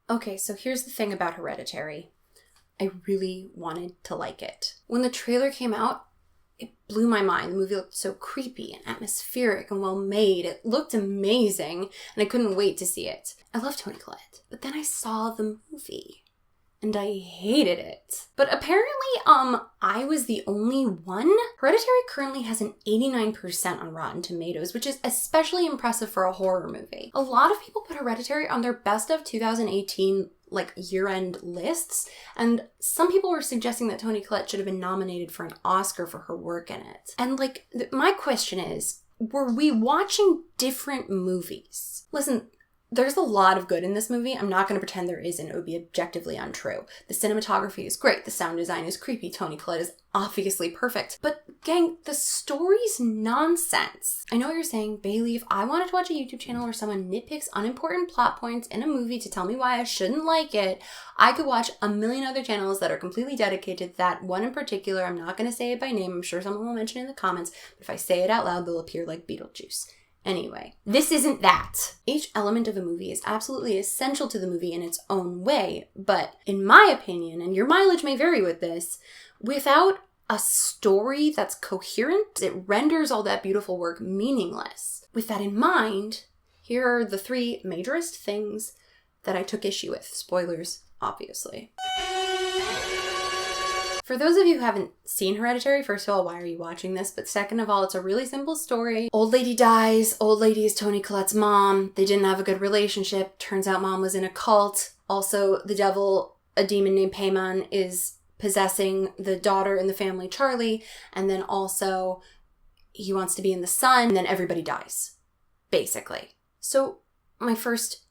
Okay, so here's the thing about Hereditary. I really wanted to like it. When the trailer came out, it blew my mind. The movie looked so creepy and atmospheric and well made. It looked amazing, and I couldn't wait to see it. I love Toni Collette. But then I saw the movie, and I hated it. But apparently, I was the only one. Hereditary currently has an 89% on Rotten Tomatoes, which is especially impressive for a horror movie. A lot of people put Hereditary on their best of 2018 year-end lists, and some people were suggesting that Toni Collette should have been nominated for an Oscar for her work in it. And my question is, were we watching different movies? Listen, there's a lot of good in this movie. I'm not going to pretend there isn't. It would be objectively untrue. The cinematography is great. The sound design is creepy. Toni Collette is obviously perfect. But gang, the story's nonsense. I know what you're saying, Bailey. If I wanted to watch a YouTube channel where someone nitpicks unimportant plot points in a movie to tell me why I shouldn't like it, I could watch a million other channels that are completely dedicated to that one in particular. I'm not going to say it by name. I'm sure someone will mention it in the comments. But if I say it out loud, they'll appear like Beetlejuice. Anyway, this isn't that. Each element of a movie is absolutely essential to the movie in its own way, but in my opinion, and your mileage may vary with this, without a story that's coherent, it renders all that beautiful work meaningless. With that in mind, here are the 3 majorest things that I took issue with. Spoilers, obviously. For those of you who haven't seen Hereditary, first of all, why are you watching this? But second of all, it's a really simple story. Old lady dies. Old lady is Toni Collette's mom. They didn't have a good relationship. Turns out mom was in a cult. Also, the devil, a demon named Paimon, is possessing the daughter in the family, Charlie. And then also, he wants to be in the sun. And then everybody dies, basically. So, my first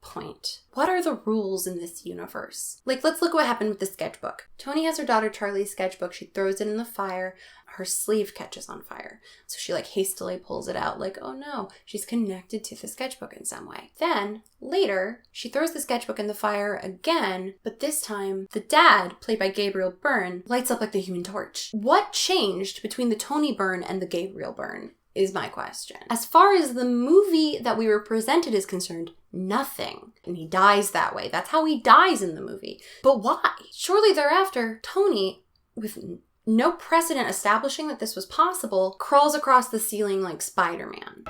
point. What are the rules in this universe? Let's look at what happened with the sketchbook. Toni has her daughter Charlie's sketchbook. She throws it in the fire. Her sleeve catches on fire. So she hastily pulls it out oh no, she's connected to the sketchbook in some way. Then later, she throws the sketchbook in the fire again, but this time the dad, played by Gabriel Byrne, lights up like the Human Torch. What changed between the Toni Byrne and the Gabriel Byrne? Is my question. As far as the movie that we were presented is concerned, nothing. And he dies that way. That's how he dies in the movie. But why? Shortly thereafter, Toni, with no precedent establishing that this was possible, crawls across the ceiling like Spider-Man.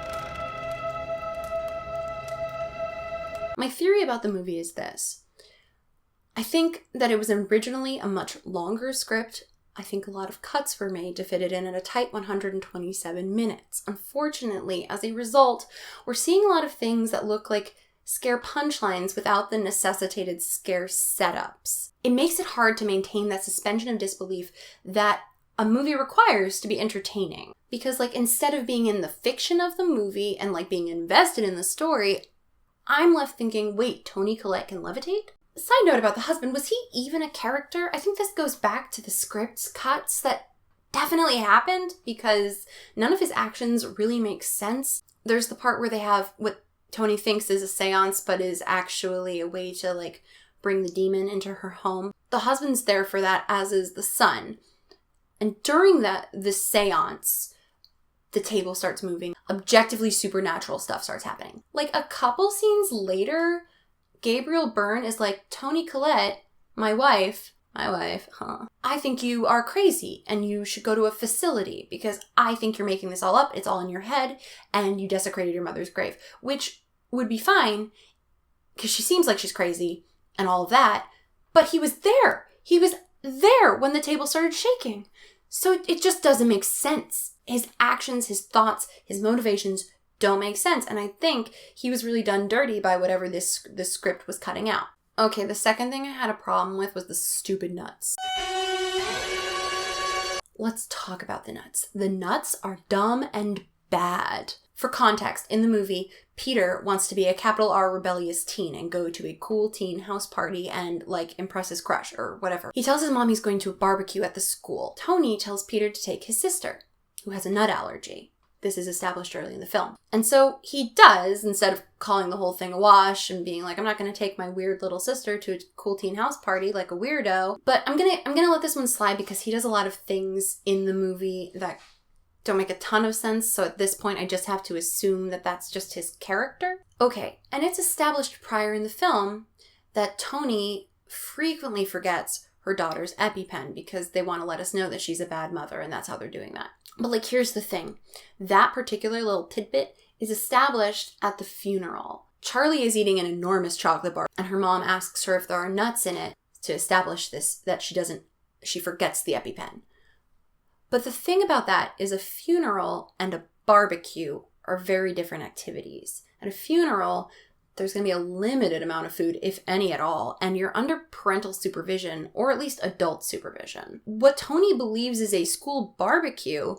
My theory about the movie is this. I think that it was originally a much longer script. I think a lot of cuts were made to fit it in at a tight 127 minutes. Unfortunately, as a result, we're seeing a lot of things that look like scare punchlines without the necessitated scare setups. It makes it hard to maintain that suspension of disbelief that a movie requires to be entertaining. Because instead of being in the fiction of the movie and being invested in the story, I'm left thinking, wait, Toni Collette can levitate? Side note about the husband, was he even a character? I think this goes back to the script cuts that definitely happened because none of his actions really make sense. There's the part where they have what Toni thinks is a seance, but is actually a way to bring the demon into her home. The husband's there for that, as is the son. And during the seance, the table starts moving. Objectively supernatural stuff starts happening. A couple scenes later, Gabriel Byrne is Toni Collette, my wife, I think you are crazy and you should go to a facility because I think you're making this all up. It's all in your head and you desecrated your mother's grave, which would be fine because she seems like she's crazy and all of that. But he was there. He was there when the table started shaking. So it just doesn't make sense. His actions, his thoughts, his motivations don't make sense. And I think he was really done dirty by whatever this script was cutting out. Okay, the second thing I had a problem with was the stupid nuts. Let's talk about the nuts. The nuts are dumb and bad. For context, in the movie, Peter wants to be a capital R rebellious teen and go to a cool teen house party and, impress his crush or whatever. He tells his mom he's going to a barbecue at the school. Toni tells Peter to take his sister, who has a nut allergy. This is established early in the film. And so he does, instead of calling the whole thing a wash and being I'm not going to take my weird little sister to a cool teen house party like a weirdo. But I'm going to let this one slide because he does a lot of things in the movie that don't make a ton of sense. So at this point, I just have to assume that that's just his character. Okay, and it's established prior in the film that Toni frequently forgets her daughter's EpiPen because they want to let us know that she's a bad mother, and that's how they're doing that. But like, here's the thing. That particular little tidbit is established at the funeral. Charlie is eating an enormous chocolate bar, and her mom asks her if there are nuts in it to establish this, that she forgets the EpiPen. But the thing about that is a funeral and a barbecue are very different activities. At a funeral, there's going to be a limited amount of food, if any at all, and you're under parental supervision, or at least adult supervision. What Toni believes is a school barbecue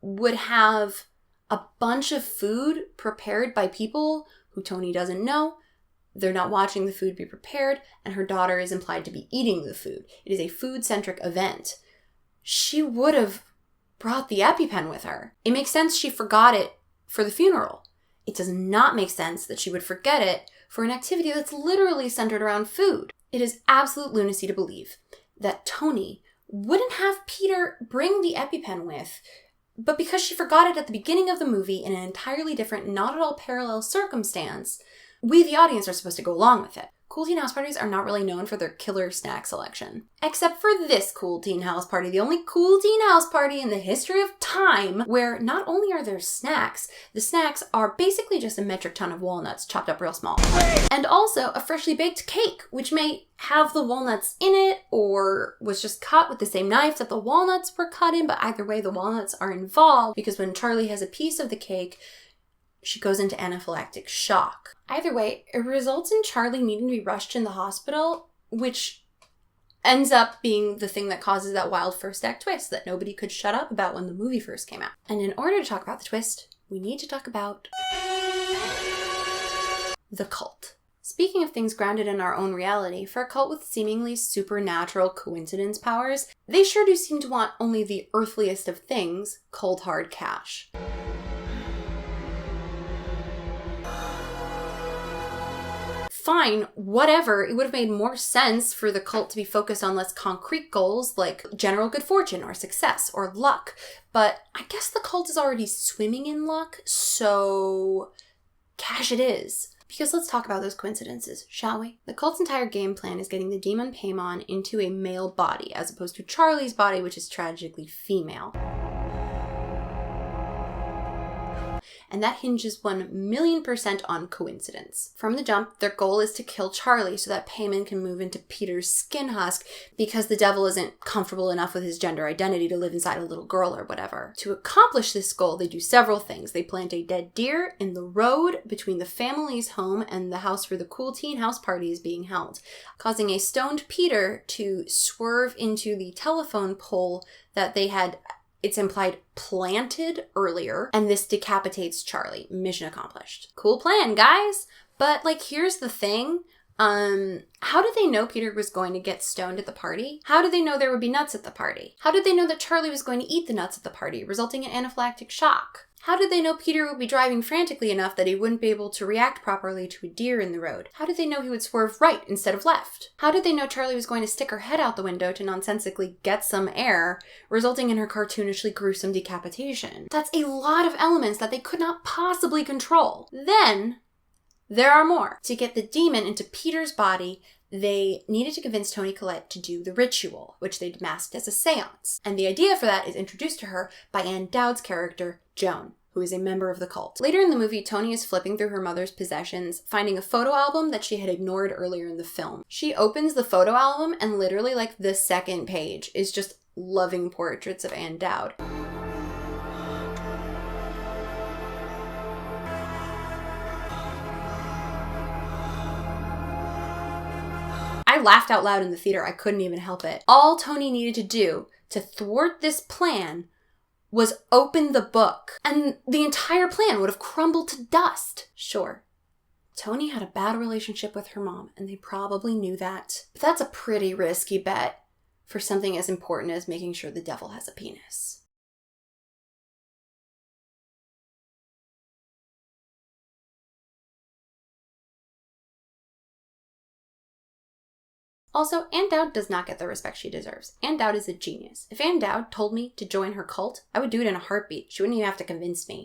would have a bunch of food prepared by people who Toni doesn't know. They're not watching the food be prepared, and her daughter is implied to be eating the food. It is a food-centric event. She would have brought the EpiPen with her. It makes sense she forgot it for the funeral. It does not make sense that she would forget it for an activity that's literally centered around food. It is absolute lunacy to believe that Toni wouldn't have Peter bring the EpiPen with, but because she forgot it at the beginning of the movie in an entirely different, not at all parallel circumstance, we, the audience, are supposed to go along with it. Cool teen house parties are not really known for their killer snack selection. Except for this cool teen house party, the only cool teen house party in the history of time where not only are there snacks, the snacks are basically just a metric ton of walnuts chopped up real small. And also a freshly baked cake, which may have the walnuts in it or was just cut with the same knife that the walnuts were cut in, but either way the walnuts are involved because when Charlie has a piece of the cake, she goes into anaphylactic shock. Either way, it results in Charlie needing to be rushed in the hospital, which ends up being the thing that causes that wild first act twist that nobody could shut up about when the movie first came out. And in order to talk about the twist, we need to talk about the cult. Speaking of things grounded in our own reality, for a cult with seemingly supernatural coincidence powers, they sure do seem to want only the earthliest of things, cold hard cash. Fine, whatever, it would have made more sense for the cult to be focused on less concrete goals like general good fortune or success or luck. But I guess the cult is already swimming in luck, so cash it is. Because let's talk about those coincidences, shall we? The cult's entire game plan is getting the demon Paimon into a male body, as opposed to Charlie's body, which is tragically female. And that hinges 1,000,000% on coincidence. From the jump, their goal is to kill Charlie so that Paimon can move into Peter's skin husk because the devil isn't comfortable enough with his gender identity to live inside a little girl or whatever. To accomplish this goal, they do several things. They plant a dead deer in the road between the family's home and the house where the cool teen house party is being held, causing a stoned Peter to swerve into the telephone pole that they had, it's implied, planted earlier, and this decapitates Charlie. Mission accomplished. Cool plan, guys! But, like, here's the thing. How did they know Peter was going to get stoned at the party? How did they know there would be nuts at the party? How did they know that Charlie was going to eat the nuts at the party, resulting in anaphylactic shock? How did they know Peter would be driving frantically enough that he wouldn't be able to react properly to a deer in the road? How did they know he would swerve right instead of left? How did they know Charlie was going to stick her head out the window to nonsensically get some air, resulting in her cartoonishly gruesome decapitation? That's a lot of elements that they could not possibly control. Then there are more. To get the demon into Peter's body, they needed to convince Toni Collette to do the ritual, which they'd masked as a seance. And the idea for that is introduced to her by Ann Dowd's character, Joan, who is a member of the cult. Later in the movie, Toni is flipping through her mother's possessions, finding a photo album that she had ignored earlier in the film. She opens the photo album, and literally, like, the second page is just loving portraits of Ann Dowd. I laughed out loud in the theater. I couldn't even help it. All Toni needed to do to thwart this plan was open the book, and the entire plan would have crumbled to dust. Sure, Toni had a bad relationship with her mom, and they probably knew that. But that's a pretty risky bet for something as important as making sure the devil has a penis. Also, Ann Dowd does not get the respect she deserves. Ann Dowd is a genius. If Ann Dowd told me to join her cult, I would do it in a heartbeat. She wouldn't even have to convince me.